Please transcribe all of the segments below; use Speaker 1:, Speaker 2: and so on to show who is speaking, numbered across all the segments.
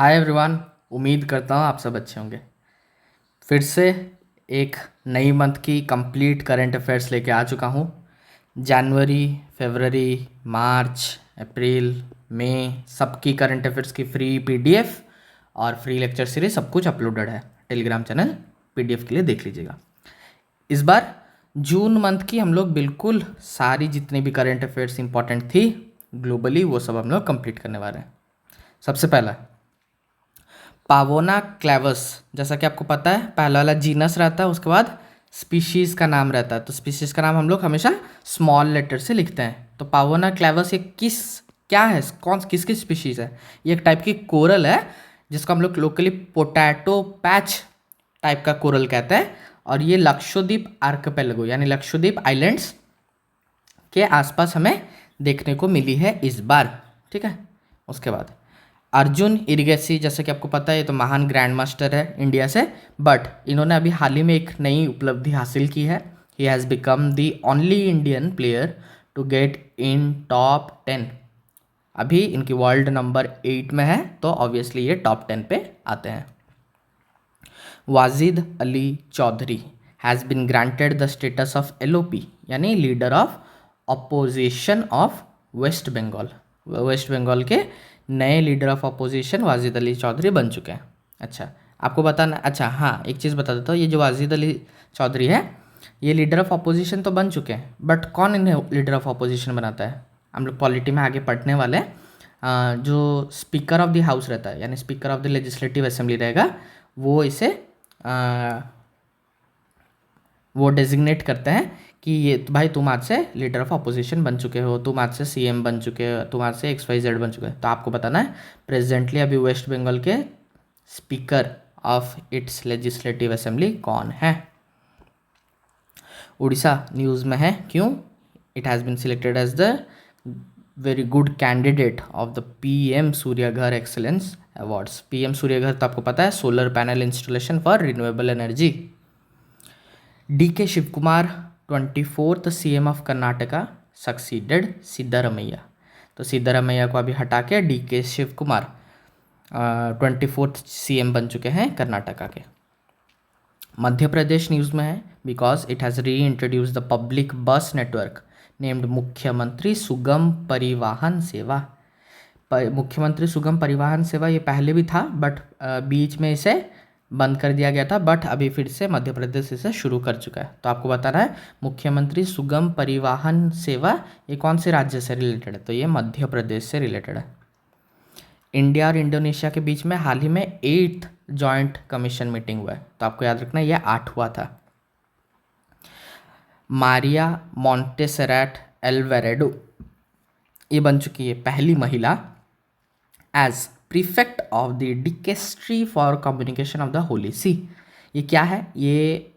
Speaker 1: Hi everyone. उम्मीद करता हूँ आप सब अच्छे होंगे। फिर से एक नई मंथ की कंप्लीट करंट अफेयर्स लेके आ चुका हूँ। जनवरी, फरवरी, मार्च, अप्रैल, मई सबकी करंट अफेयर्स की फ्री पीडीएफ और फ्री लेक्चर सीरीज सब कुछ अपलोडेड है टेलीग्राम चैनल। पीडीएफ के लिए देख लीजिएगा। इस बार जून मंथ की हम लोग बिल्कुल सारी जितनी भी करंट अफेयर्स इंपॉर्टेंट थी ग्लोबली वो सब हम लोग कंप्लीट करने वाले हैं। सबसे पहला पावोना क्लेवस, जैसा कि आपको पता है पहला वाला जीनस रहता है, उसके बाद स्पीशीज़ का नाम रहता है। तो स्पीशीज़ का नाम हम लोग हमेशा स्मॉल लेटर से लिखते हैं। तो पावोना क्लेवस ये क्या है, किसकी स्पीशीज़ है? ये एक टाइप की कोरल है जिसको हम लोग लोकली पोटैटो पैच टाइप का कोरल कहते हैं। और ये लक्षद्वीप आर्कपेलगो यानी लक्षद्वीप आइलैंड्स के आसपास हमें देखने को मिली है इस बार। ठीक है। उसके बाद अर्जुन इरिगेसी, जैसे कि आपको पता है ये तो महान ग्रैंड मास्टर है इंडिया से, बट इन्होंने अभी हाल ही में एक नई उपलब्धि हासिल की है। He has become the only Indian player to get in top 10। अभी इनकी वर्ल्ड नंबर 8 में है, तो ऑब्वियसली ये टॉप 10 पे आते हैं। Wajid Ali Chaudhary has been granted the status of LOP यानी leader of opposition of West Bengal. West Bengal के नए leader of opposition Wajid Ali Chaudhary बन चुके हैं। अच्छा, आपको बताना, अच्छा हाँ एक चीज़ बता देता हूँ, ये जो वाजिद अली चौधरी है ये लीडर ऑफ अपोजिशन तो बन चुके हैं, बट कौन इन्हें लीडर ऑफ अपोजिशन बनाता है? हम लोग पॉलिटी में आगे पढ़ने वाले हैं। जो स्पीकर ऑफ द हाउस रहता है यानी speaker of the legislative assembly रहेगा, वो इसे वो डेजिग्नेट करते हैं कि ये भाई तुम आज से लीडर ऑफ अपोजिशन बन चुके हो, तुम आज से सीएम बन चुके हो, तुम आज से XYZ बन चुके हो। तो आपको बताना है प्रेजेंटली अभी वेस्ट बंगाल के speaker of its legislative assembly कौन है। उड़ीसा न्यूज़ में है, क्यों? It has been selected as the very good candidate of the PM Suryaghar excellence awards. PM Suryaghar तो आपको पता है solar panel installation for renewable energy. DK Shivakumar 24th CM of Karnataka succeeded Siddaramaiah. तो सिद्धारमैया को अभी हटा के DK शिवकुमार 24th CM बन चुके हैं कर्नाटका के। मध्य प्रदेश न्यूज़ में है बिकॉज इट हैज़ री इंट्रोड्यूस द पब्लिक बस नेटवर्क नेम्ड मुख्यमंत्री सुगम परिवहन सेवा। मुख्यमंत्री सुगम परिवहन सेवा ये पहले भी था, बट बीच में इसे बंद कर दिया गया था, बट अभी फिर से मध्य प्रदेश इसे शुरू कर चुका है। तो आपको बताना है मुख्यमंत्री सुगम परिवहन सेवा ये कौन से राज्य से रिलेटेड है? तो ये मध्य प्रदेश से रिलेटेड है। इंडिया और इंडोनेशिया के बीच में हाल ही में 8th जॉइंट कमीशन मीटिंग हुआ है, तो आपको याद रखना यह 8वां था। मारिया मोंटेसेराट एल्वारेडो ये बन चुकी है पहली महिला as prefect of the dicastery for communication of the Holy See. ये क्या है? ये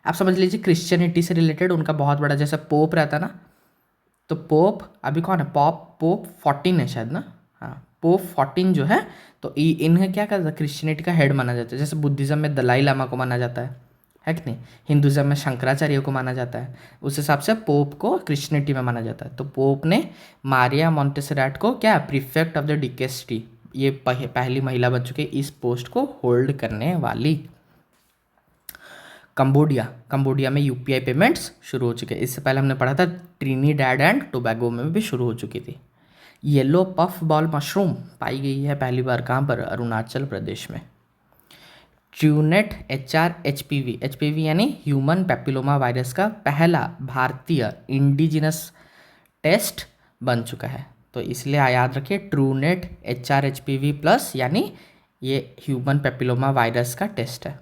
Speaker 1: आप समझ लीजिए क्रिश्चियनिटी से रिलेटेड उनका बहुत बड़ा, जैसे पोप रहता ना, तो पोप अभी कौन है? पोप 14 है शायद ना। हाँ, पोप 14 जो है, तो इन्हें क्या कहता है? क्रिश्चियनिटी का हेड माना जाता है। जैसे बुद्धिज़्म में दलाई लामा को माना जाता है कि नहीं? हिंदुज़्म में शंकराचार्य को माना जाता है। उस हिसाब से पोप को क्रिश्चियनिटी में माना जाता है। तो पोप ने मारिया मोंटेसेराट को क्या प्रीफेक्ट ऑफ द डिकेस्ट्री, ये पहली महिला बन चुकी है इस पोस्ट को होल्ड करने वाली। कंबोडिया में UPI पेमेंट्स शुरू हो चुके हैं। इससे पहले हमने पढ़ा था ट्रिनिडैड एंड टोबैगो में भी शुरू हो चुकी थी। येलो पफ बॉल मशरूम पाई गई है पहली बार कहाँ पर? अरुणाचल प्रदेश में। ट्रूनेट HPV यानी ह्यूमन पैपिलोमा वायरस का पहला भारतीय इंडिजिनस टेस्ट बन चुका है। तो इसलिए याद रखिए ट्रूनेट HPV+ यानी ये ह्यूमन पैपिलोमा वायरस का टेस्ट है।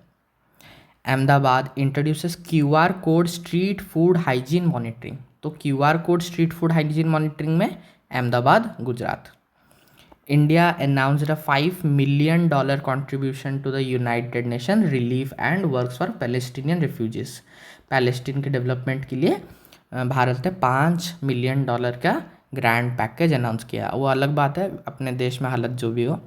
Speaker 1: Ahmedabad introduces QR code street food hygiene monitoring. तो QR code street food hygiene monitoring में Ahmedabad, Gujarat. India announced a $5 million contribution to the United Nations Relief and Works for Palestinian Refugees। Palestine के development के लिए भारत ने $5 million का grand package announce किया। वो अलग बात है, अपने देश में हालत जो भी हो।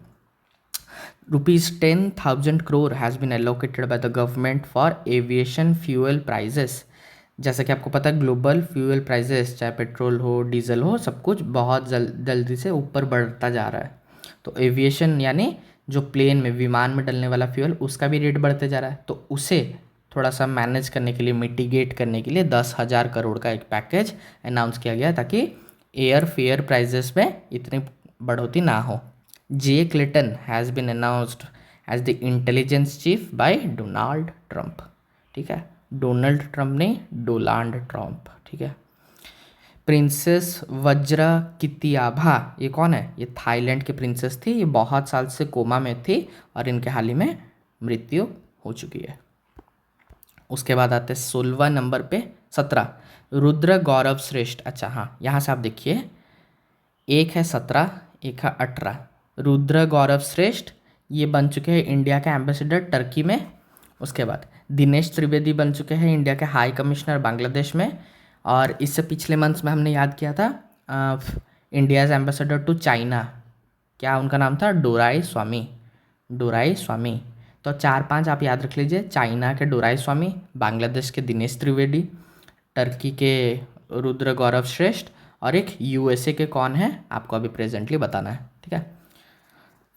Speaker 1: ₹10,000 crore has been allocated by the government for aviation fuel prices. जैसा कि आपको पता है ग्लोबल फ्यूल प्राइजेस, चाहे पेट्रोल हो डीजल हो, सब कुछ बहुत जल्दी से ऊपर बढ़ता जा रहा है। तो एविएशन यानी जो प्लेन में विमान में डलने वाला फ्यूल उसका भी रेट बढ़ते जा रहा है, तो उसे थोड़ा सा मैनेज करने के लिए, मिटिगेट करने के लिए 10,000 करोड़ का एक पैकेज अनाउंस किया गया ताकि एयर फेयर प्राइजेस में इतनी बढ़ोतरी ना हो। J Clinton has been announced as the intelligence chief by Donald Trump. ठीक है, डोनाल्ड ट्रंप नहीं, डोनाल्ड ट्रंप। ठीक है। प्रिंसेस वज्रा कितियाभा, ये कौन है? ये थाईलैंड की प्रिंसेस थी, ये बहुत साल से कोमा में थी और इनके हाल ही में मृत्यु हो चुकी है। उसके बाद आते हैं 16 नंबर पे 17 रुद्र गौरव श्रेष्ठ। अच्छा हाँ, यहाँ से आप देखिए, एक है 17, एक है 18। रुद्र गौरव श्रेष्ठ ये बन चुके हैं इंडिया के एम्बेसडर टर्की में। उसके बाद दिनेश त्रिवेदी बन चुके हैं इंडिया के हाई कमिश्नर बांग्लादेश में। और इससे पिछले मंथ्स में हमने याद किया था इंडियाज़ एम्बेसडर टू चाइना, क्या उनका नाम था? डोराई स्वामी। डोराई स्वामी। तो 4-5 आप याद रख लीजिए, चाइना के डोराई स्वामी, बांग्लादेश के दिनेश त्रिवेदी, टर्की के रुद्र गौरव श्रेष्ठ, और एक यूएसए के कौन है आपको अभी प्रेजेंटली बताना है। ठीक है,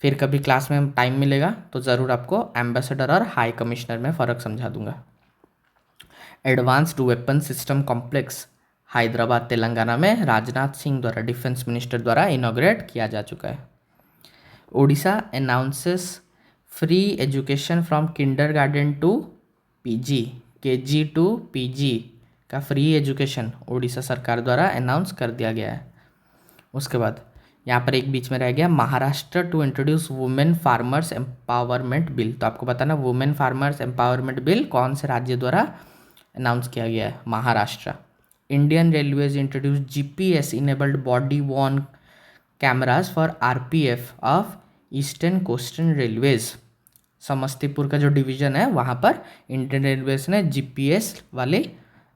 Speaker 1: फिर कभी क्लास में टाइम मिलेगा तो ज़रूर आपको एम्बेसडर और हाई कमिश्नर में फ़र्क समझा दूंगा। Advanced weapon system complex Hyderabad Telangana में राजनाथ सिंह द्वारा, डिफेंस मिनिस्टर द्वारा इनॉग्रेट किया जा चुका है। Odisha announces free education from kindergarten to PG, KG to PG का फ्री एजुकेशन ओडिशा सरकार द्वारा अनाउंस कर दिया गया है। उसके बाद यहाँ पर एक बीच में रह गया, Maharashtra to introduce women farmers empowerment bill. तो आपको बताना वुमेन फार्मर्स एम्पावरमेंट बिल कौन से राज्य द्वारा अनाउंस किया गया है? Maharashtra. Indian railways introduce GPS enabled body worn cameras for RPF of eastern coastern railways. Samastipur का जो डिवीज़न है वहाँ पर इंडियन रेलवेज ने जीपीएस वाले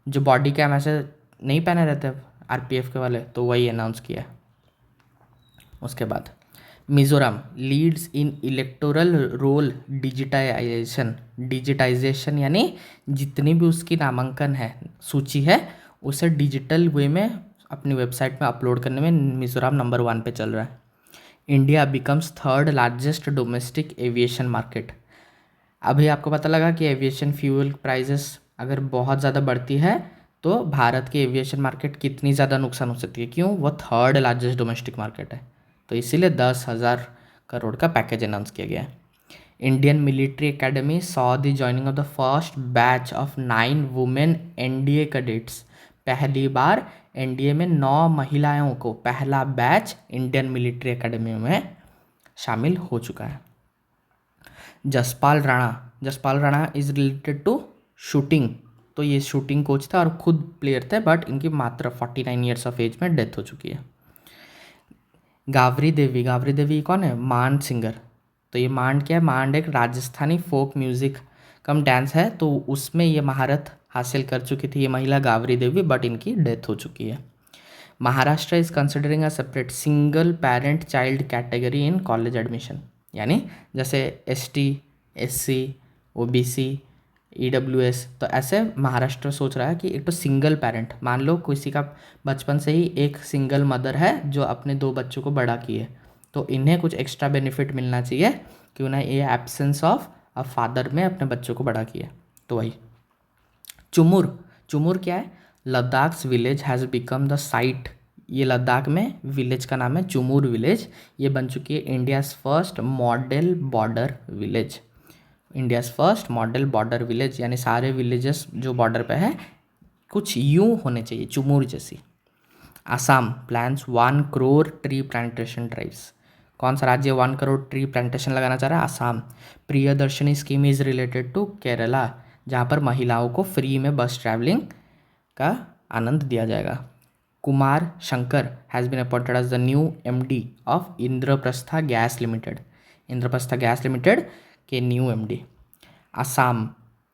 Speaker 1: जो बॉडी कैम ऐसे नहीं पहने रहते आरपीएफ के वाले, तो वही अनाउंस किया। उसके बाद Mizoram leads in electoral roll digitisation. Digitisation यानी जितनी भी उसकी नामांकन है, सूची है, उसे डिजिटल वे में अपनी वेबसाइट में अपलोड करने में मिज़ोरम नंबर 1 पे चल रहा है। India becomes third largest domestic aviation market. अभी आपको पता लगा कि एविएशन फ्यूल प्राइजेस अगर बहुत ज़्यादा बढ़ती है तो भारत की एविएशन मार्केट कितनी ज़्यादा नुकसान हो सकती है। क्यों? वो थर्ड लार्जेस्ट डोमेस्टिक मार्केट है, तो इसीलिए 10,000 करोड़ का पैकेज अनाउंस किया गया है। Indian military academy saw the joining of the first batch of 9 women NDA cadets. पहली बार एनडीए में 9 महिलाओं को पहला बैच इंडियन मिलिट्री एकेडमी में शामिल हो चुका है। Jaspal Rana is related to shooting. तो ये शूटिंग कोच था और खुद प्लेयर थे, बट इनकी मात्र 49 ईयर्स ऑफ एज में डेथ हो चुकी है। गावरी देवी कौन है? मांड सिंगर। तो ये मांड क्या है? मांड एक राजस्थानी फोक म्यूज़िक कम डांस है, तो उसमें ये महारत हासिल कर चुकी थी ये महिला गावरी देवी, बट इनकी डेथ हो चुकी है। Maharashtra is considering a separate single parent child category in college admission. यानी जैसे एसटी, एससी, ओबीसी, ईडब्ल्यूएस, तो ऐसे महाराष्ट्र सोच रहा है कि एक तो सिंगल पेरेंट, मान लो किसी का बचपन से ही एक सिंगल मदर है जो अपने 2 बच्चों को बड़ा किए, तो इन्हें कुछ एक्स्ट्रा बेनिफिट मिलना चाहिए क्यों ना ये एब्सेंस ऑफ अ फादर में अपने बच्चों को बड़ा किए। तो वही चुमुर क्या है? Ladakh's village has become the site. ये लद्दाख में विलेज का नाम है चुमुर विलेज। ये बन चुकी है India's first model border village. India's first model border village यानी सारे विलेजेस जो बॉर्डर पे है कुछ यूँ होने चाहिए चुमुर जैसी। Assam plans 1 crore tree plantation drives. कौन सा राज्य 1 करोड़ ट्री प्लांटेशन लगाना चाह रहा है? Assam. Priyadarshini scheme is related to Kerala, जहाँ पर महिलाओं को फ्री में बस ट्रैवलिंग का आनंद दिया जाएगा। Kumar Shankar has been appointed as the new MD of Indraprastha gas limited. Indraprastha gas limited के new MD. Assam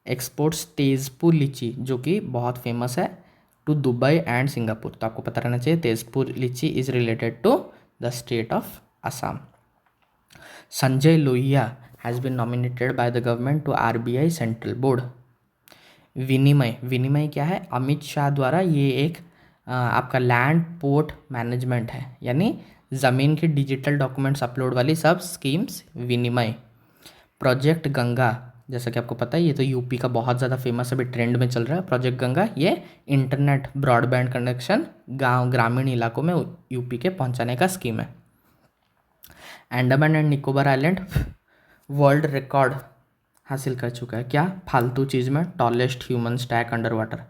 Speaker 1: exports Tezpur litchi, जो कि बहुत फेमस है, टू दुबई एंड सिंगापुर। तो आपको पता रहना चाहिए Tezpur litchi is related to the state of Assam. Sanjay Lohia has been nominated by the government to RBI central board. विनिमय क्या है? अमित शाह द्वारा ये एक आपका लैंड पोर्ट मैनेजमेंट है, यानी ज़मीन की डिजिटल डॉक्यूमेंट्स अपलोड वाली सब स्कीम्स विनिमय। प्रोजेक्ट गंगा, जैसा कि आपको पता है ये तो यूपी का बहुत ज़्यादा फेमस अभी ट्रेंड में चल रहा है। प्रोजेक्ट गंगा ये इंटरनेट ब्रॉडबैंड कनेक्शन गांव ग्रामीण इलाकों में यूपी के पहुंचाने का स्कीम है। Andaman and Nicobar island world record हासिल कर चुका है क्या, फालतू चीज़ में, tallest human stack under water.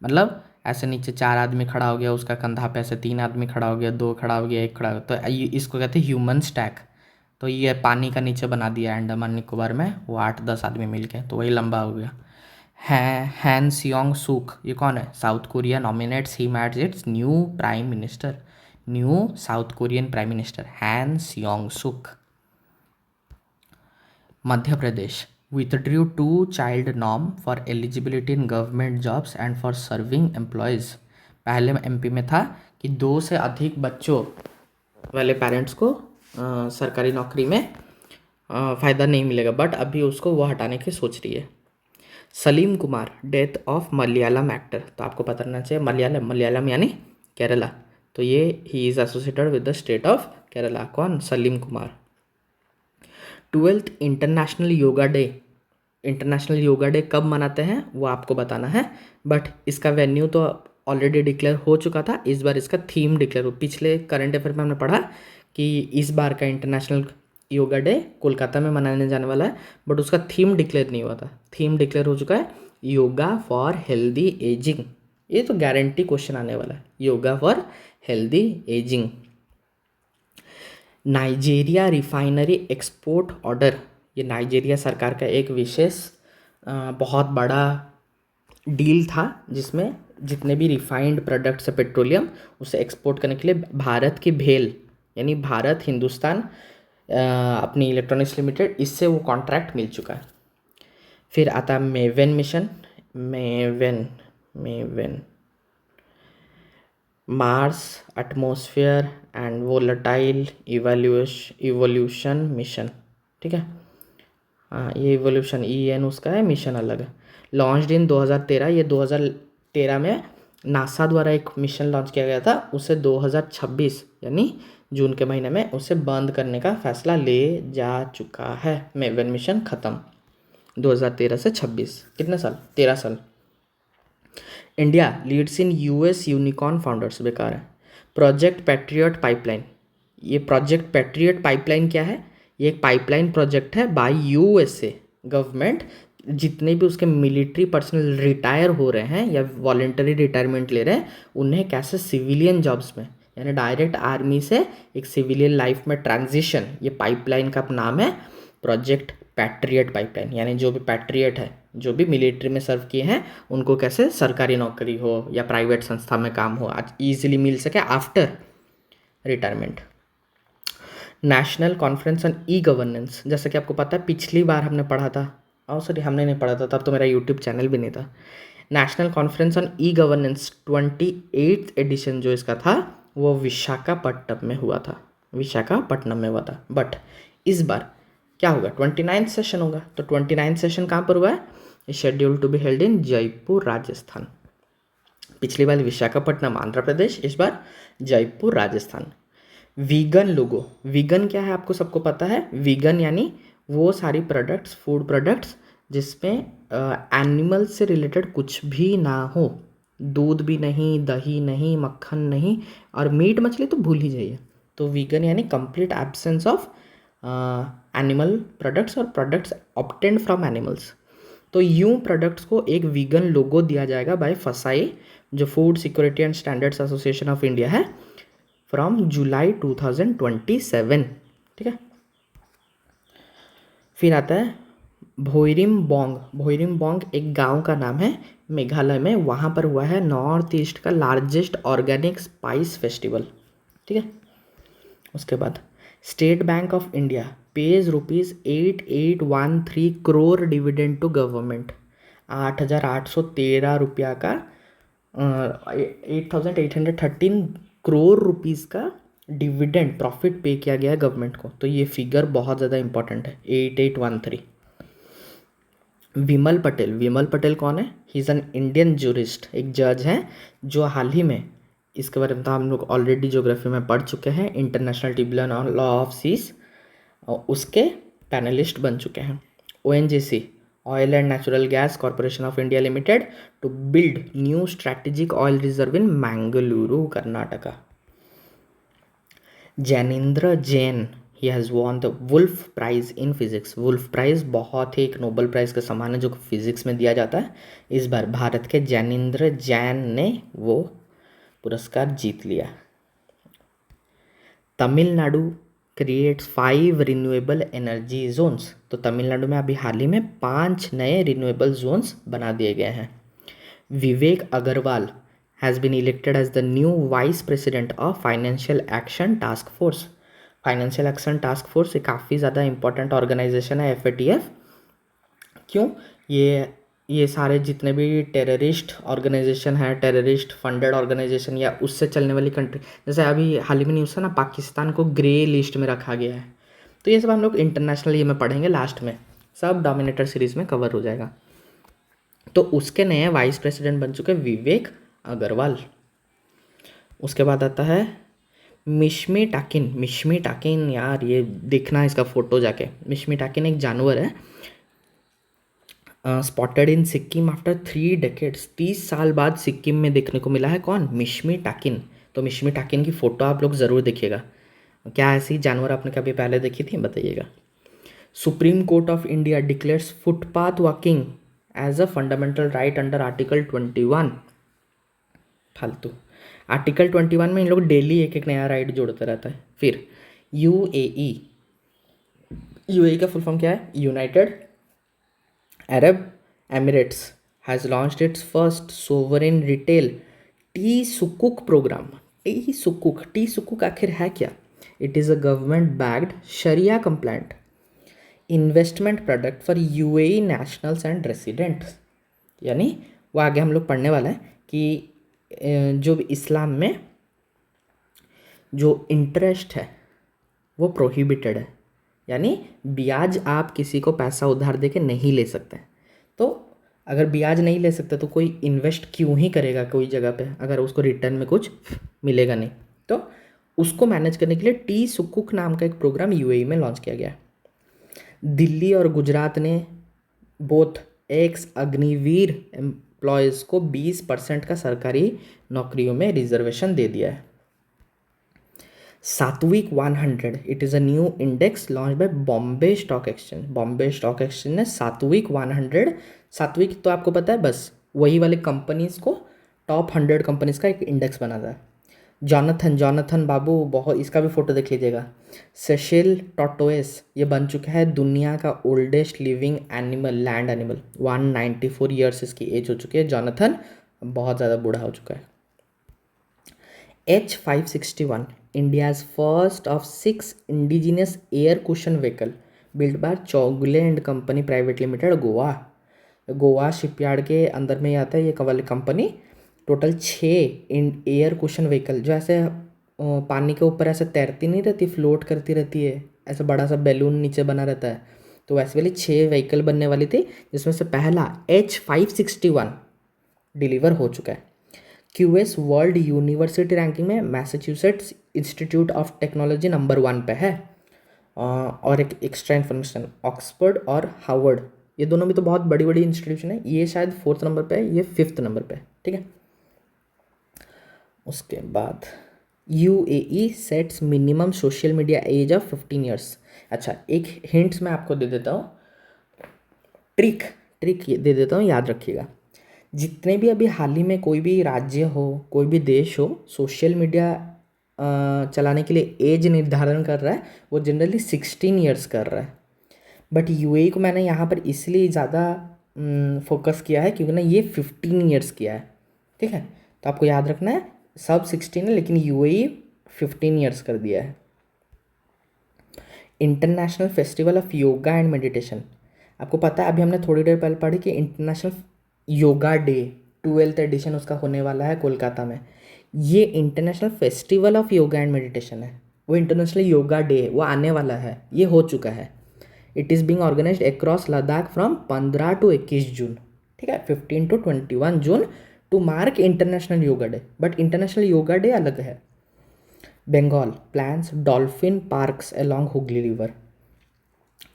Speaker 1: मतलब ऐसे नीचे 4 आदमी खड़ा हो गया, उसका कंधा पे ऐसे 3 आदमी खड़ा हो गया, 2 खड़ा हो गया, 1 खड़ा हो गया, तो इसको कहते हैं ह्यूमन स्टैक। तो ये पानी का नीचे बना दिया अंडमान निकोबार में, वो 8-10 आदमी मिल के, तो वही लंबा हो गया। हैन सियोंग सूक, ये कौन है, South Korea nominates him as its new prime minister. New South Korean prime minister Han Seong Sook. Madhya Pradesh withdrew 2-child norm for eligibility in government jobs and for serving employees। पहले एमपी में था कि 2 से अधिक बच्चों वाले पेरेंट्स को सरकारी नौकरी में फ़ायदा नहीं मिलेगा, बट अभी उसको वो हटाने की सोच रही है। Salim Kumar death of Malayalam actor, तो आपको पता रहना चाहिए मलयालम यानी केरला, तो ये ही is associated with the state of Kerala. कौन, Salim Kumar. 12th international yoga day, international yoga day कब मनाते हैं वो आपको बताना है, बट इसका वेन्यू तो ऑलरेडी डिक्लेयर हो चुका था, इस बार इसका थीम डिक्लेयर हो। पिछले करंट अफेयर में हमने पढ़ा कि इस बार का इंटरनेशनल योगा डे कोलकाता में मनाने जाने वाला है, बट उसका थीम डिक्लेयर नहीं हुआ था। थीम डिक्लेयर हो चुका है, योगा फॉर हेल्दी एजिंग। ये तो गारंटी क्वेश्चन आने वाला है, yoga for healthy ageing. Nigeria refinery export order, ये नाइजीरिया सरकार का एक विशेष बहुत बड़ा डील था, जिसमें जितने भी रिफाइंड प्रोडक्ट्स है पेट्रोलियम, उसे एक्सपोर्ट करने के लिए भारत की भेल यानी भारत हिंदुस्तान अपनी इलेक्ट्रॉनिक्स लिमिटेड, इससे वो कॉन्ट्रैक्ट मिल चुका है। फिर आता है Maven mission, Maven Mars atmosphere and volatile evolution mission, ठीक है। हाँ, ये इवोल्यूशन EN उसका है, मिशन अलग है। लॉन्च्ड इन 2013, ये 2013 में नासा द्वारा एक मिशन लॉन्च किया गया था, उसे 2026 यानी जून के महीने में उसे बंद करने का फैसला ले जा चुका है। मेवेन मिशन ख़त्म 2013 से 26, कितने साल, 13 साल। India leads in US unicorn founders, बेकार है। प्रोजेक्ट पैट्रियट पाइपलाइन, ये प्रोजेक्ट पैट्रियट पाइपलाइन क्या है, ये एक पाइपलाइन प्रोजेक्ट है बाय USA गवर्नमेंट। जितने भी उसके मिलिट्री पर्सनल रिटायर हो रहे हैं या वॉलेंटरी रिटायरमेंट ले रहे हैं, उन्हें कैसे सिविलियन जॉब्स में यानी डायरेक्ट आर्मी से एक सिविलियन लाइफ में ट्रांजिशन, ये पाइपलाइन का नाम है प्रोजेक्ट पैट्रियट पाइपलाइन। यानी जो भी पैट्रियट है, जो भी मिलिट्री में सर्व किए हैं, उनको कैसे सरकारी नौकरी हो या प्राइवेट संस्था में काम हो आज ईजिली मिल सके after retirement. National conference on e governance, जैसा कि आपको पता है पिछली बार हमने पढ़ा था, सॉरी हमने नहीं पढ़ा था, तब तो मेरा यूट्यूब चैनल भी नहीं था। National conference on e governance 28th edition जो इसका था वो विशाखापट्टनम में हुआ था, विशाखापट्टनम में हुआ था। बट इस बार क्या होगा, 29th सेशन होगा। तो 29th सेशन कहाँ पर हुआ है, schedule to be held in Jaipur Rajasthan. पिछली बार विशाखापट्टनम आंध्र प्रदेश, इस बार Jaipur Rajasthan. Vegan logo, vegan क्या है आपको सबको पता है, वीगन यानी वो सारी प्रोडक्ट्स, फूड प्रोडक्ट्स जिसमें एनिमल से रिलेटेड कुछ भी ना हो, दूध भी नहीं, दही नहीं, मक्खन नहीं, और मीट मछली तो भूल ही जाइए। तो वीगन यानी complete absence of animal products और प्रोडक्ट्स ऑब्टेन्ड फ्रॉम एनिमल्स। तो यूं प्रोडक्ट्स को एक वीगन लोगो दिया जाएगा बाय फसाई, जो food security and standards association of India है, फ्रॉम जुलाई 2027, ठीक है। फिर आता है भोइरिमबोंग, भोइरिमबोंग एक गांव का नाम है मेघालय में, वहाँ पर हुआ है नॉर्थ ईस्ट का लार्जेस्ट ऑर्गेनिक स्पाइस फेस्टिवल, ठीक है। उसके बाद State Bank of India pays ₹8813 crore dividend to government, 8,813 रुपया का 8,813 करोड़ रुपीज़ का डिविडेंड प्रॉफिट पे किया गया है गवर्नमेंट को। तो ये फिगर बहुत ज़्यादा इंपॉर्टेंट है, 8813। विमल पटेल, विमल पटेल कौन है, he is an Indian jurist, एक जज हैं जो हाल ही में इसके बारे में तो हम लोग ऑलरेडी ज्योग्राफी में पढ़ चुके हैं, international tribunal on law of seas, और उसके पैनलिस्ट बन चुके हैं। ONGC, oil and natural gas corporation of India limited, to build new strategic oil reserve in Mangaluru, Karnataka. Jainendra Jain, he has won the Wolf Prize in physics. Wolf Prize बहुत ही एक Nobel prize का समान है जो फिजिक्स में दिया जाता है। इस बार भारत के जैनेंद्र जैन ने वो पुरस्कार जीत लिया। Tamil Nadu creates 5 renewable energy zones. तो तमिलनाडु में अभी हाल ही में 5 नए रिन्यूएबल जोन्स बना दिए गए हैं। Vivek Agarwal has been elected as the new vice president of financial action task force. Financial action task force ये काफ़ी ज़्यादा इंपॉर्टेंट ऑर्गेनाइजेशन है, FATF। क्यों? ये सारे जितने भी टेररिस्ट ऑर्गेनाइजेशन है, टेररिस्ट फंडेड ऑर्गेनाइजेशन या उससे चलने वाली कंट्री, जैसे अभी हाल ही में न्यूज़ है ना, पाकिस्तान को ग्रे लिस्ट में रखा गया है। तो ये सब हम लोग इंटरनेशनल ये में पढ़ेंगे, लास्ट में सब डोमिनेटर सीरीज में कवर हो जाएगा। तो उसके नए वाइस प्रेसिडेंट बन चुके विवेक अग्रवाल। उसके बाद आता है मिश्मी टाकिन। मिश्मी टाकिन यार ये देखना इसका फोटो जाके। मिश्मी टाकिन एक जानवर है, spotted in Sikkim after 3 decades. 30 साल बाद सिक्किम में देखने को मिला है। कौन? मिश्मी टाकिन। तो मिश्मी टाकिन की फ़ोटो आप लोग ज़रूर देखिएगा। क्या ऐसी जानवर आपने कभी पहले देखी थी, बताइएगा। Supreme court of India declares footpath walking as a fundamental right under article 21। फालतू आर्टिकल 21 में इन लोग डेली एक एक नया राइट जोड़ते रहता है। फिर UAE। UAE का फुल फॉर्म क्या है? United arab emirates has launched its first sovereign retail T sukuk programme. T sukuk आखिर है क्या? It is a government backed sharia compliant investment product for UAE nationals and residents. यानी वो आगे हम लोग पढ़ने वाला है कि जो इस्लाम में जो इंटरेस्ट है वो प्रोहिबिटेड है, यानी ब्याज आप किसी को पैसा उधार दे के नहीं ले सकते। तो अगर ब्याज नहीं ले सकते तो कोई इन्वेस्ट क्यों ही करेगा कोई जगह पे अगर उसको रिटर्न में कुछ मिलेगा नहीं। तो उसको मैनेज करने के लिए टी सुकुक नाम का एक प्रोग्राम UAE में लॉन्च किया गया। दिल्ली और गुजरात ने बोथ एक्स अग्निवीर एम्प्लॉयज़ को 20% का सरकारी नौकरियों में रिजर्वेशन दे दिया है। सात्विक 100, it is a new index launch by Bombay stock exchange. Bombay stock exchange ने सात्विक 100, सात्विक तो आपको पता है, बस वही वाले कंपनीज़ को टॉप 100 कंपनीज़ का एक इंडेक्स बना था। जॉनथन बाबू, बहुत इसका भी फोटो देख लीजिएगा। सेशेल टॉर्टोइस ये बन चुका है दुनिया का oldest living animal, land animal. 194 years इसकी एज हो चुकी है। जॉनथन बहुत ज़्यादा बूढ़ा हो चुका है। H561, India's first of 6 indigenous air cushion vehicle built by Chowgule and company private limited, Goa. Goa shipyard के अंदर में ही आता है ये वाली कंपनी। टोटल 6 एयर कुशन व्हीकल जो ऐसे पानी के ऊपर ऐसे तैरती नहीं रहती, फ्लोट करती रहती है, ऐसा बड़ा सा बैलून नीचे बना रहता है, तो वैसे वाली 6 व्हीकल बनने वाली थी, जिसमें से पहला H561 डिलीवर हो चुका है। QS वर्ल्ड यूनिवर्सिटी रैंकिंग में Massachusetts institute of technology number 1 पे है। और एक एक्स्ट्रा इन्फॉर्मेशन, ऑक्सफोर्ड और हार्वर्ड ये दोनों भी तो बहुत बड़ी बड़ी इंस्टीट्यूशन है। ये शायद 4th नंबर पे है, ये 5th नंबर पे है, ठीक है। उसके बाद UAE sets minimum social media age of 15 years. अच्छा, एक हिंट्स मैं आपको दे देता हूँ, ट्रिक दे देता हूँ, याद रखिएगा। जितने भी अभी हाल ही में कोई भी राज्य हो, कोई भी देश हो, सोशल मीडिया चलाने के लिए एज निर्धारण कर रहा है, वो जनरली 16 ईयर्स कर रहा है। बट UAE को मैंने यहाँ पर इसलिए ज़्यादा फोकस किया है क्योंकि ना ये 15 ईयर्स किया है, ठीक है। तो आपको याद रखना है, सब 16 है लेकिन UAE 15 ईयर्स कर दिया है। International festival of yoga and meditation, आपको पता है अभी हमने थोड़ी देर पहले पढ़ी कि international yoga day 12th addition उसका होने वाला है कोलकाता में। ये international festival of yoga and meditation है, वो इंटरनेशनल योगा डे वो आने वाला है, ये हो चुका है। It is being organised across Ladakh from 15 to 21 June, ठीक है, 15 to 21 June to mark international yoga day, but international yoga day अलग है। Bengal plans dolphin parks along Hooghly river.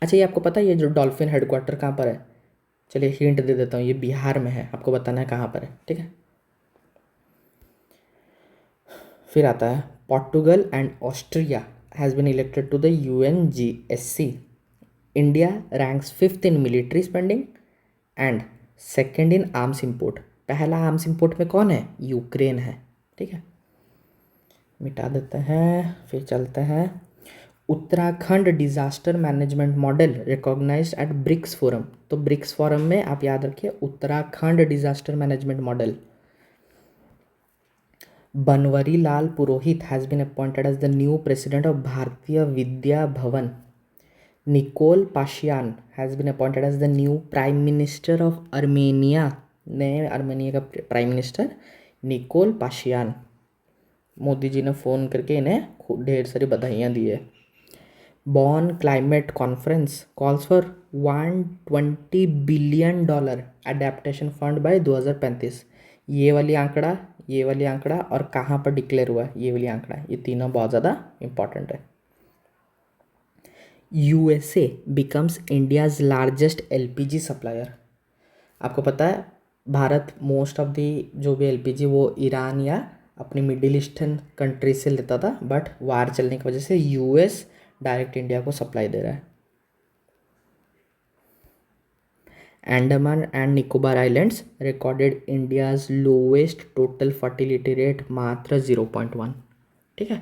Speaker 1: अच्छा, ये आपको पता है ये जो डॉल्फिन हेडक्वार्टर कहाँ पर है? चलिए हिंट दे देता हूँ, ये बिहार में है, आपको बताना है कहाँ पर है, ठीक है। फिर आता है Portugal and Austria has been elected to the UNGSC। India ranks 5th in military spending and 2nd in arms import. पहला आर्म्स इंपोर्ट में कौन है? यूक्रेन है, ठीक है। मिटा देते हैं, फिर चलते हैं। Uttarakhand disaster management model recognized at BRICS forum. तो ब्रिक्स फोरम में आप याद रखिए Uttarakhand disaster management model. Banwari Lal Purohit has been appointed as the new president of Bharatiya Vidya Bhavan. Nikol Pashinyan has been appointed as the new prime minister of Armenia. नए Armenia का prime minister Nikol Pashinyan. Modi ji ने phone करके इन्हें ढेर सारी बधाइयाँ दी है। Bonn climate conference calls for $120 billion adaptation fund by 2035। ये वाली आंकड़ा और कहाँ पर डिक्लेयर हुआ है ये वाली आंकड़ा, ये तीनों बहुत ज़्यादा इंपॉर्टेंट है। USA becomes India's largest LPG supplier. आपको पता है भारत मोस्ट ऑफ दी जो भी LPG वो ईरान या अपनी मिडिल ईस्टर्न कंट्री से लेता था, बट वार चलने की वजह से US डायरेक्ट इंडिया को सप्लाई दे रहा है। Andaman and Nicobar islands recorded India's lowest total fertility rate मात्र 0.1, ठीक है,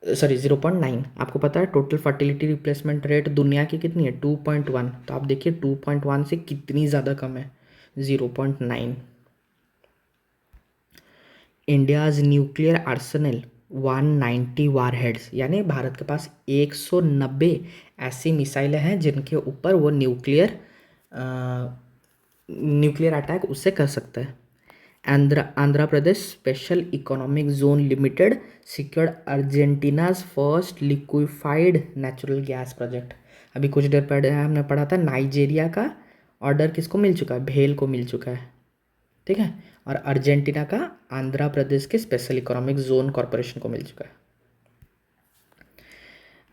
Speaker 1: सॉरी 0.9। आपको पता है टोटल फर्टिलिटी रिप्लेसमेंट रेट दुनिया की कितनी है? 2.1। तो आप देखिए 2.1 से कितनी ज़्यादा कम है, 0.9। इंडियाज़ न्यूक्लियर आर्सेनल 190 वारहेड्स, यानी भारत के पास 190 ऐसी मिसाइलें हैं जिनके ऊपर वो न्यूक्लियर अटैक उससे कर सकता है। Andhra Pradesh special economic zone limited secured Argentina's first liquefied natural gas project. अभी कुछ देर पहले हमने पढ़ा था नाइजीरिया का ऑर्डर किसको मिल चुका है? भेल को मिल चुका है, ठीक है। और अर्जेंटीना का आंध्र प्रदेश के स्पेशल इकोनॉमिक जोन कॉरपोरेशन को मिल चुका है।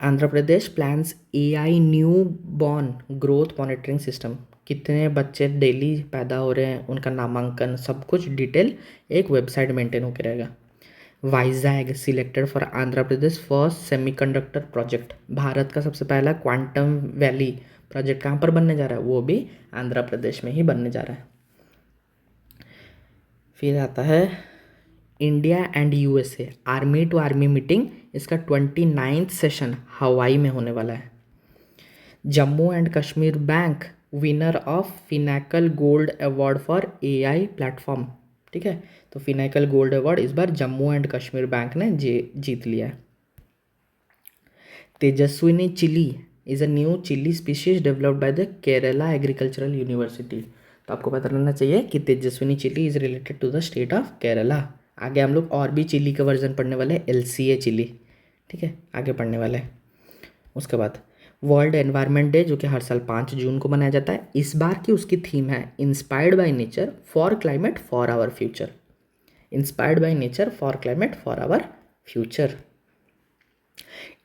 Speaker 1: Andhra Pradesh plans AI newborn growth monitoring system. कितने बच्चे डेली पैदा हो रहे हैं, उनका नामांकन, सब कुछ डिटेल एक वेबसाइट मेंटेन होकर रहेगा। Vizag selected for Andhra Pradesh first semiconductor project. Bharat का सबसे पहला क्वांटम वैली प्रोजेक्ट कहाँ पर बनने जा रहा है? वो भी आंध्र प्रदेश में ही बनने जा रहा है। फिर आता है India and USA army to army meeting, इसका 29th सेशन हवाई में होने वाला है। Jammu and Kashmir bank winner of Finacle gold award for AI platform, ठीक है। तो फिनैकल गोल्ड अवार्ड इस बार जम्मू एंड कश्मीर बैंक ने जीत लिया है। Tejaswini chilli is a new chilli species developed by the Kerala agricultural university. तो आपको पता रहना चाहिए कि Tejaswini chilli is related to the state of Kerala. आगे हम लोग और भी चिली का वर्जन पढ़ने वाले हैं, LCA चिली, ठीक है, आगे पढ़ने वाले हैं। उसके बाद वर्ल्ड एनवायरनमेंट डे जो कि हर साल 5 जून को मनाया जाता है। इस बार की उसकी थीम है inspired by nature for climate for our future. Inspired by nature for climate for our future.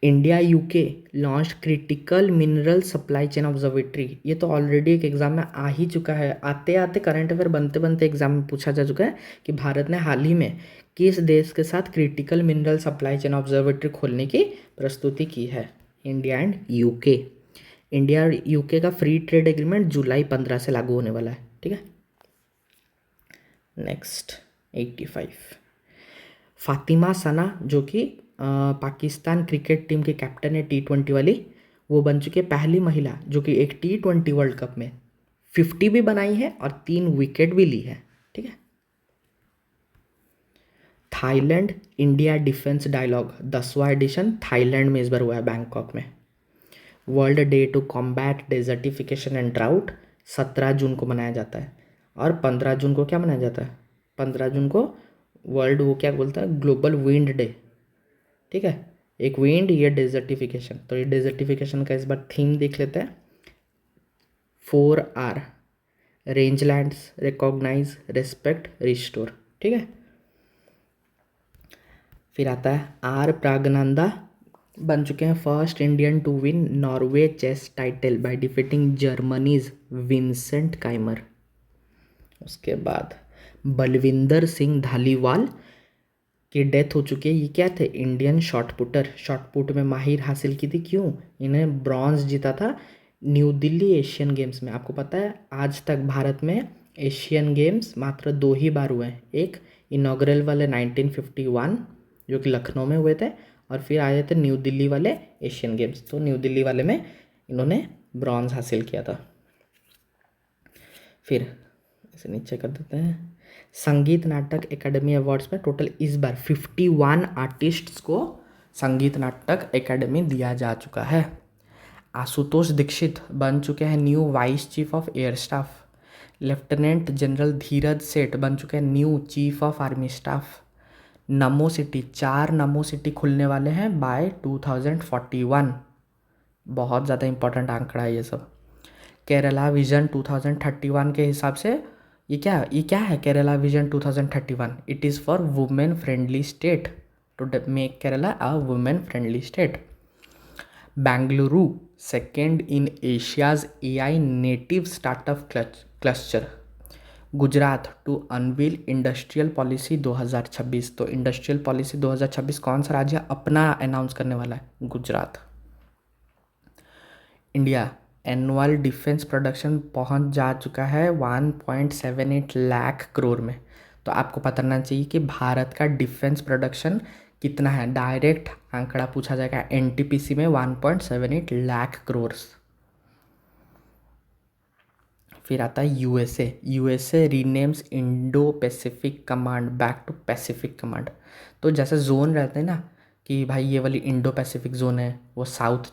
Speaker 1: India UK launch critical mineral supply chain observatory. ये तो ऑलरेडी एक एग्जाम में आ ही चुका है, आते आते करंट अफेयर बनते बनते एग्जाम में पूछा जा चुका है कि भारत ने हाल ही में किस देश के साथ critical mineral supply chain observatory खोलने की प्रस्तुति की है? India and UK। इंडिया और UK का फ्री ट्रेड एग्रीमेंट जुलाई 15 से लागू होने वाला है, ठीक है। नेक्स्ट 85 फातिमा सना जो कि पाकिस्तान क्रिकेट टीम के कैप्टन है T20 वाली, वो बन चुकी है पहली महिला जो कि एक T20 वर्ल्ड कप में 50 भी बनाई है और 3 विकेट भी ली है, ठीक है। थाईलैंड इंडिया डिफेंस डायलॉग 10वां एडिशन थाईलैंड में इस बार हुआ है, बैंकॉक में। World day to combat desertification and drought 17 जून को मनाया जाता है। और 15 जून को क्या मनाया जाता है? 15 जून को वर्ल्ड वो क्या बोलता है, ग्लोबल विंड डे, ठीक है। एक विंड, ये डेजर्टिफिकेशन। तो ये डेजर्टिफिकेशन का इस बार थीम देख लेते हैं। 4R range lands, recognise, respect, restore, ठीक है। फिर आता है आर प्रागनंदा, बन चुके हैं first Indian to win Norway chess title by defeating Germany's Vincent Keymer. उसके बाद बलविंदर सिंह धालीवाल की डेथ हो चुकी है। ये क्या थे? Indian shot putter, shot put में माहिर हासिल की थी। क्यों? इन्हें ब्रॉन्ज जीता था न्यू दिल्ली एशियन गेम्स में। आपको पता है आज तक भारत में एशियन गेम्स मात्र 2 ही बार हुए हैं। एक इनॉग्रल वाले 1951 जो कि लखनऊ में हुए थे, और फिर आए थे न्यू दिल्ली वाले एशियन गेम्स। तो न्यू दिल्ली वाले में इन्होंने ब्रॉन्ज हासिल किया था। फिर इसे नीचे कर देते हैं। संगीत नाटक एकेडमी अवार्ड्स में टोटल इस बार 51 आर्टिस्ट्स को संगीत नाटक एकेडमी दिया जा चुका है। आशुतोष दीक्षित बन चुके हैं new vice chief of air staff. Lieutenant general Dhiraj Seth बन चुके हैं new chief of army staff. Namo city, 4 Namo city खुलने वाले हैं बाय 2041। बहुत ज़्यादा इंपॉर्टेंट आंकड़ा है ये सब। केरला विजन 2031 के हिसाब से ये क्या है? Kerala vision 2031 it is for women friendly state, to make Kerala a women friendly state. Bengaluru second in Asia's AI native startup cluster. Gujarat to unveil industrial policy 2026। तो इंडस्ट्रियल पॉलिसी 2026 कौन सा राज्य अपना अनाउंस करने वाला है? Gujarat. India annual defence production पहुंच जा चुका है 1.78 लाख करोड़ में। तो आपको पता रहना चाहिए कि भारत का डिफेंस प्रोडक्शन कितना है। डायरेक्ट आंकड़ा पूछा जाएगा एनटीपीसी में 1.78 लाख करोड़। फिर आता है USA renames Indo Pacific command back to Pacific command. तो जैसे जोन रहते हैं ना कि भाई ये वाली इंडो पैसिफिक जोन है, वो साउथ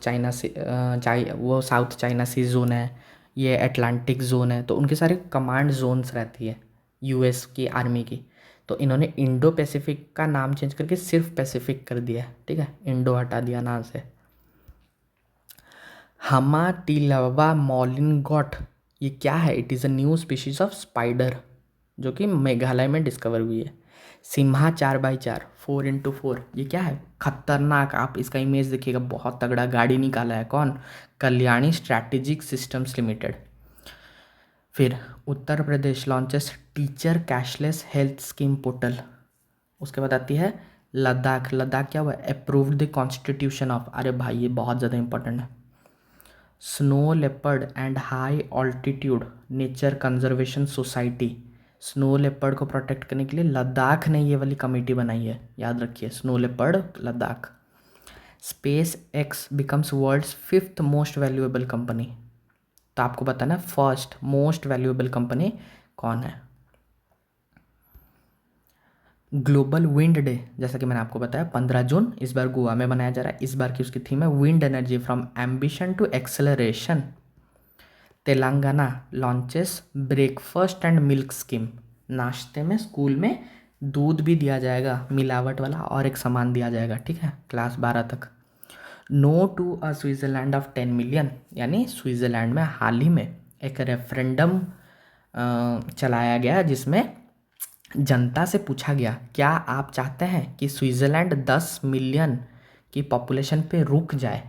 Speaker 1: चाइना सी जोन है, ये अटलांटिक जोन है। तो उनके सारे कमांड जोन्स रहती है यूएस की आर्मी की। तो इन्होंने इंडो पैसिफिक का नाम चेंज करके सिर्फ पैसिफिक कर दिया है, ठीक है, इंडो हटा दिया नाम से। हमाटिलवा मॉलिनगॉट, ये क्या है? It is a new species of spider जो कि मेघालय में डिस्कवर हुई है। सिम्हा 4x4 4x4, ये क्या है? खतरनाक। आप इसका इमेज देखिएगा, बहुत तगड़ा गाड़ी निकाला है। कौन? Kalyani strategic systems limited. फिर Uttar Pradesh launches teacher cashless health scheme portal. उसके बाद आती है लद्दाख क्या हुआ? अप्रूव्ड द कॉन्स्टिट्यूशन ऑफ, अरे भाई ये बहुत ज़्यादा इंपॉर्टेंट है। Snow leopard and high altitude nature conservation society, snow leopard को प्रोटेक्ट करने के लिए लद्दाख ने ये वाली कमेटी बनाई है, याद रखिए, snow leopard Ladakh. SpaceX becomes world's 5th most valuable company. तो आपको बताना फर्स्ट मोस्ट वैल्यूएबल कंपनी कौन है। ग्लोबल विंड डे, जैसा कि मैंने आपको बताया 15 जून इस बार गोवा में मनाया जा रहा है। इस बार की उसकी थीम है wind energy from ambition to acceleration. Telangana launches breakfast and milk scheme. नाश्ते में स्कूल में दूध भी दिया जाएगा, मिलावट वाला, और एक सामान दिया जाएगा, ठीक है, क्लास 12 तक। No to a Switzerland of 10 million, यानी स्विट्ज़रलैंड में हाल ही में एक रेफरेंडम चलाया गया जिसमें जनता से पूछा गया क्या आप चाहते हैं कि स्विट्ज़रलैंड 10 मिलियन की पॉपुलेशन पे रुक जाए,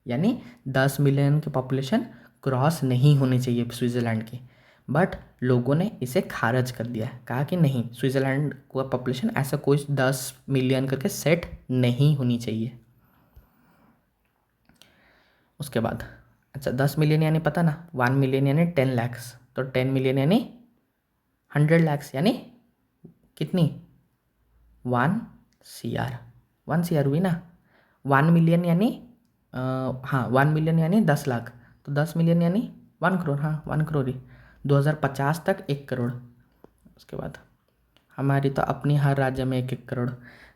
Speaker 1: यानी 10 मिलियन की पॉपुलेशन क्रॉस नहीं होनी चाहिए स्विट्ज़रलैंड की। बट लोगों ने इसे खारिज कर दिया, कहा कि नहीं, स्विट्ज़रलैंड का पॉपुलेशन ऐसा कोई 10 मिलियन करके सेट नहीं होनी चाहिए। उसके बाद अच्छा 10 मिलियन यानी पता ना, 1 मिलियन यानी 10 लैक्स, तो 10 मिलियन यानी 100 लैक्स, यानी कितनी? 1 CR, 1 CR हुई ना। 1 मिलियन यानी हाँ 1 मिलियन यानी 10 लाख, तो 10 मिलियन यानी 1 करोड़, हाँ 1 करोड़ ही। 2050 तक 1 करोड़। उसके बाद हमारी तो अपनी हर राज्य में 1-1 करोड़,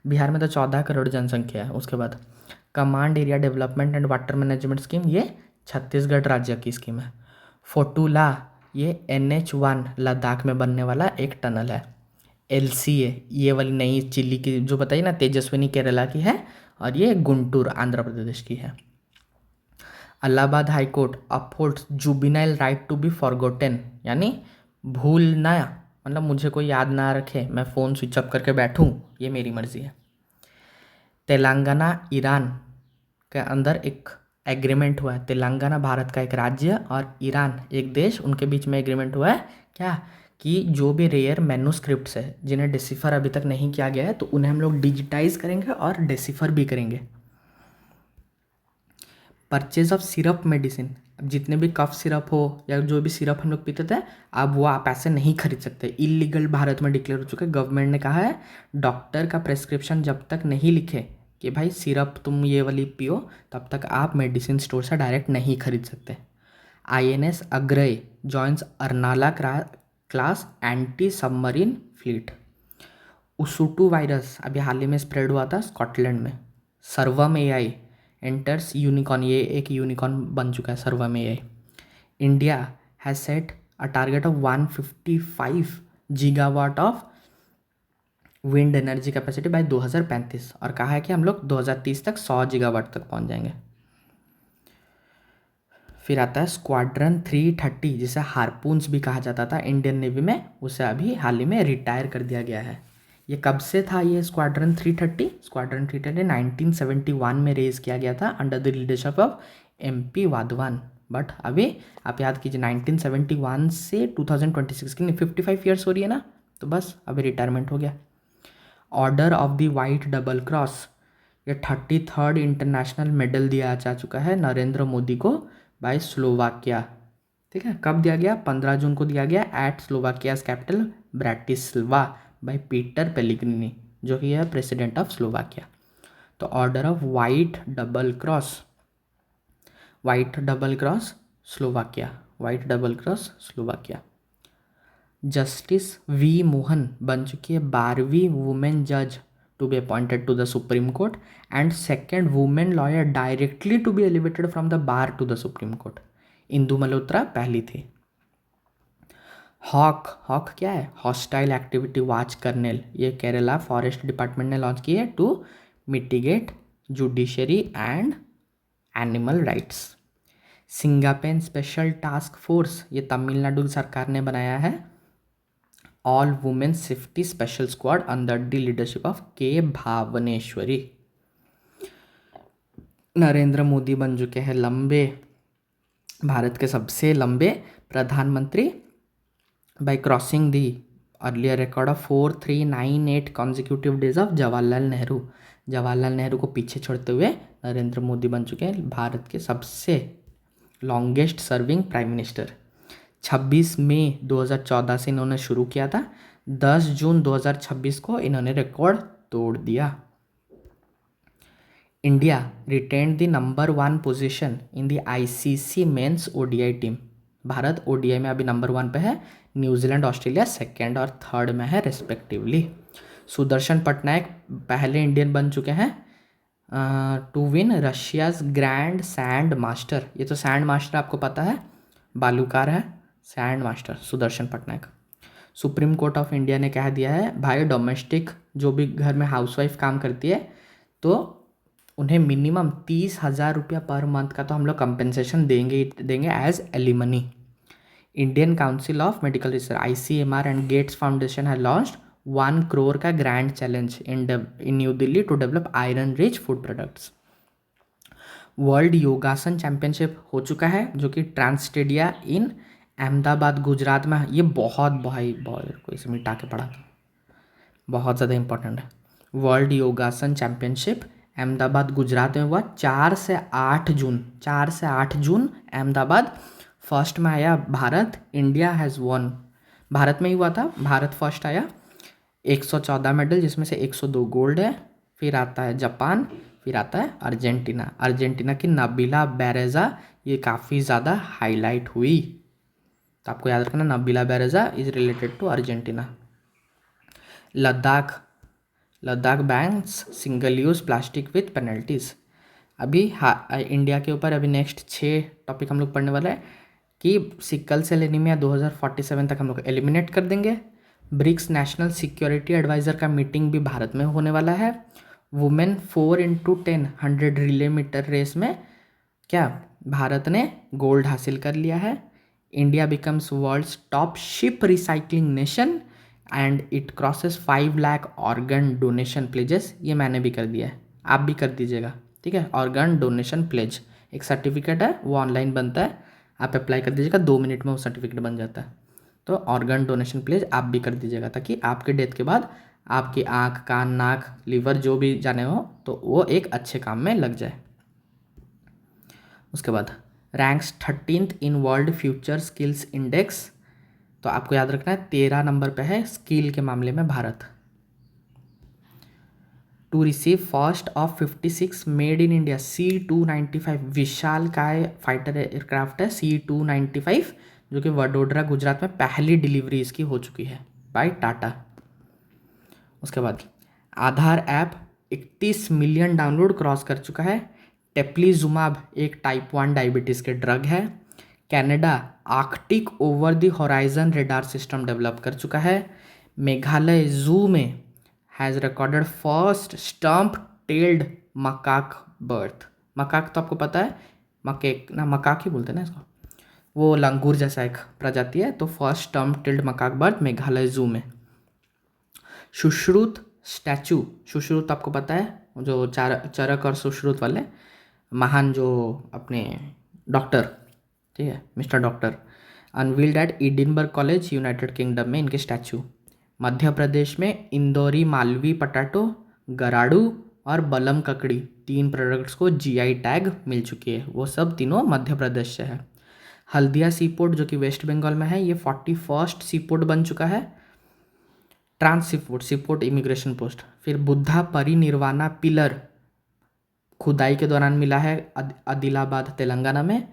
Speaker 1: बिहार में तो 14 करोड़ जनसंख्या है। उसके बाद command area development and water management scheme, ये छत्तीसगढ़ राज्य की स्कीम है। फोटूला, ये NH1 लद्दाख में बनने वाला एक टनल है। LCA, ये वाली नई चिल्ली की जो बताइए ना, तेजस्विनी केरला की है, और ये गुंटूर आंध्र प्रदेश की है। Allahabad high court upholds juvenile right to be forgotten, यानी भूलना मतलब मुझे कोई याद ना रखे, मैं फ़ोन स्विच ऑफ करके बैठूं, ये मेरी मर्ज़ी है। तेलंगाना ईरान के अंदर एक एग्रीमेंट हुआ है। तेलंगाना भारत का एक राज्य और ईरान एक देश, उनके बीच में एग्रीमेंट हुआ है क्या, कि जो भी रेयर मैन्युस्क्रिप्ट्स है जिन्हें डेसिफर अभी तक नहीं किया गया है, तो उन्हें हम लोग डिजिटाइज करेंगे और डेसिफर भी करेंगे। परचेज ऑफ सिरप मेडिसिन, अब जितने भी कफ सिरप हो या जो भी सिरप हम लोग पीते थे, अब वो आप ऐसे नहीं खरीद सकते, इलीगल भारत में डिक्लेयर हो चुका है। गवर्नमेंट ने कहा है डॉक्टर का प्रेस्क्रिप्शन जब तक नहीं लिखे कि भाई सिरप तुम ये वाली पियो, तब तक आप मेडिसिन स्टोर से डायरेक्ट नहीं खरीद सकते। INS Agray joins Arnala class anti submarine fleet. Usutu virus अभी हाल ही में स्प्रेड हुआ था स्कॉटलैंड में। सर्वम AI एंटर्स यूनिकॉर्न, ये एक यूनिकॉर्न बन चुका है Sarvam AI। India has set a target of 155 gigawatt of wind energy capacity by 2035, और कहा है कि हम लोग 2030 तक 100 गीगावाट तक पहुंच जाएंगे। फिर आता है स्क्वाड्रन 330, जिसे हारपून्स भी कहा जाता था इंडियन नेवी में, उसे अभी हाल ही में रिटायर कर दिया गया है। ये कब से था ये स्क्वाड्रन 330? स्क्वाड्रन 330 1971 में रेज किया गया था under the leadership of MP Wadhwan. But अभी आप याद कीजिए 1971 से 2026 की 55 ईयर्स हो रही है ना, तो बस अभी रिटायरमेंट हो गया। Order of the white double cross, ये 33rd इंटरनेशनल मेडल दिया जा चुका है नरेंद्र मोदी को बाय स्लोवाकिया। ठीक है, कब दिया गया? 15 जून को दिया गया at Slovakia's capital Bratislava by Peter Pellegrini, जो कि है प्रेसिडेंट ऑफ स्लोवाकिया। तो order of white double cross, white double cross Slovakia, white double cross Slovakia. Justice V Mohan बन चुकी है 12वीं वुमेन जज to be appointed to the supreme court and second women lawyer directly to be elevated from the bar to the supreme court. Indu Malhotra पहली थी। Hoc, hoc क्या है? Hostile activity watch kernel, ये केरला फॉरेस्ट डिपार्टमेंट ने launch की है to mitigate judiciary and animal rights. Singappenn special task force, ये तमिलनाडु सरकार ने बनाया है। All women safety special squad under the leadership of K Bhuvaneshwari. Narendra Modi बन चुके हैं लंबे, भारत के सबसे लंबे प्रधानमंत्री by crossing the earlier record of 4398 consecutive days of Jawaharlal Nehru. Jawaharlal Nehru को पीछे छोड़ते हुए नरेंद्र मोदी बन चुके हैं भारत के सबसे लॉन्गेस्ट सर्विंग प्राइम मिनिस्टर। 26 मई 2014 से इन्होंने शुरू किया था, 10 जून 2026 को इन्होंने रिकॉर्ड तोड़ दिया। India retained the number 1 position in the ICC men's ODI team. Bharat ODI में अभी नंबर 1 पे है, न्यूजीलैंड ऑस्ट्रेलिया सेकंड और थर्ड में है रेस्पेक्टिवली। सुदर्शन पटनायक पहले इंडियन बन चुके हैं to win Russia's grand sand master. ये तो सैंड मास्टर आपको पता है, बालूकार है, sand master Sudarshan Pattnaik. Supreme court of India ने कह दिया है भाई डोमेस्टिक जो भी घर में हाउसवाइफ काम करती है, तो उन्हें मिनिमम 30,000 रुपया पर मंथ का तो हम लोग कंपेंसेशन देंगे as alimony. Indian council of medical research ICMR and Gates foundation है लॉन्च्ड 1 करोड़ का grand challenge in New Delhi to develop iron rich food products. World Yogasana championship हो चुका है, जो कि ट्रांसस्टेडिया इन अहमदाबाद गुजरात में। ये बहुत कोई से मिटा के पढ़ा था, बहुत ज़्यादा इंपॉर्टेंट है। वर्ल्ड योगासन चैंपियनशिप अहमदाबाद गुजरात में हुआ 4 से 8 जून अहमदाबाद। फर्स्ट में आया Bharat, India has one, Bharat में ही हुआ था, भारत फर्स्ट आया, 114 मेडल जिसमें से 102 गोल्ड है। फिर आता है जापान, फिर आता है अर्जेंटीना की नबीला बेरेजा, ये काफ़ी ज़्यादा हाईलाइट हुई, तो आपको याद रखना Nabila Bereza is related to Argentina. Ladakh bans single use plastic with penalties. अभी इंडिया के ऊपर अभी नेक्स्ट 6 टॉपिक हम लोग पढ़ने वाले हैं कि सिकल सेल एनीमिया 2047 तक हम लोग एलिमिनेट कर देंगे। ब्रिक्स नेशनल सिक्योरिटी एडवाइज़र का मीटिंग भी भारत में होने वाला है। Women 4x10 100 relay metre race में क्या भारत ने गोल्ड हासिल कर लिया है। India becomes world's top ship recycling nation and it crosses 5 lakh organ donation pledges. ये मैंने भी कर दिया है, आप भी कर दीजिएगा, ठीक है। ऑर्गन डोनेशन प्लेज एक सर्टिफिकेट है, वो ऑनलाइन बनता है, आप अप्लाई कर दीजिएगा, 2 मिनट में वो सर्टिफिकेट बन जाता है। तो ऑर्गन डोनेशन प्लेज आप भी कर दीजिएगा, ताकि आपके डेथ के बाद आपकी आँख, कान, नाक, लीवर जो भी जाने हो तो वो एक अच्छे काम में लग जाए। उसके बाद ranks 13th in world future skills index. तो आपको याद रखना है 13 नंबर पे है स्किल के मामले में Bharat. To receive first of 56 made in India C295 विशाल काय फाइटर एयरक्राफ्ट है C295, जो कि वडोदरा गुजरात में पहली डिलीवरी इसकी हो चुकी है बाय टाटा। उसके बाद आधार ऐप 31 मिलियन डाउनलोड क्रॉस कर चुका है। टेप्लीजुमाब एक टाइप 1 डायबिटीज़ के ड्रग है। Canada Arctic over the horizon radar system develop कर चुका है। मेघालय जू में has recorded first stump tailed macaque birth. Macaque तो आपको पता है, मकाक ही बोलते हैं ना इसको, वो लंगूर जैसा एक प्रजाति है। तो first stump tailed macaque birth Meghalaya जू में। सुश्रुत स्टैचू, सुश्रुत आपको पता है, जो चरक और सुश्रुत वाले महान जो अपने डॉक्टर, ठीक है, mister doctor, unveiled at Edinburgh college United Kingdom में इनके स्टैचू। मध्य प्रदेश में इंदौरी मालवी पटाटो, गराड़ू और बलम ककड़ी 3 प्रोडक्ट्स को GI टैग मिल चुकी है, वो सब तीनों मध्य प्रदेश से है। हल्दिया सी पोर्ट जो कि वेस्ट बंगाल में है, ये 41st सी पोर्ट बन चुका है, ट्रांस सी पोर्ट इमिग्रेशन पोस्ट। फिर बुद्धा परिनिर्वाणा पिलर खुदाई के दौरान मिला है आदिलाबाद तेलंगाना में।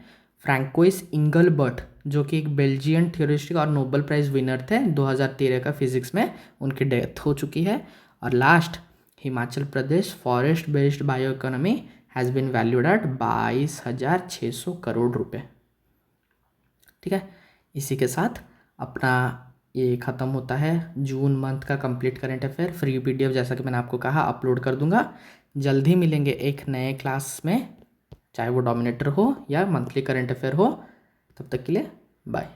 Speaker 1: फ्रैंकोइस इंगलबर्ट जो कि एक बेल्जियन थ्योरिस्ट और नोबेल प्राइज़ विनर थे 2013 का फिजिक्स में, उनकी डेथ हो चुकी है। और last Himachal Pradesh forest based bio economy has been valued at 22,600 crore रुपए, ठीक है। इसी के साथ अपना ये ख़त्म होता है जून मंथ का complete current affair. Free PDF जैसा कि मैंने आपको कहा अपलोड कर दूंगा। जल्द ही मिलेंगे एक नए क्लास में, चाहे वो डोमिनेटर हो या मंथली करंट अफेयर हो। तब तक के लिए बाय।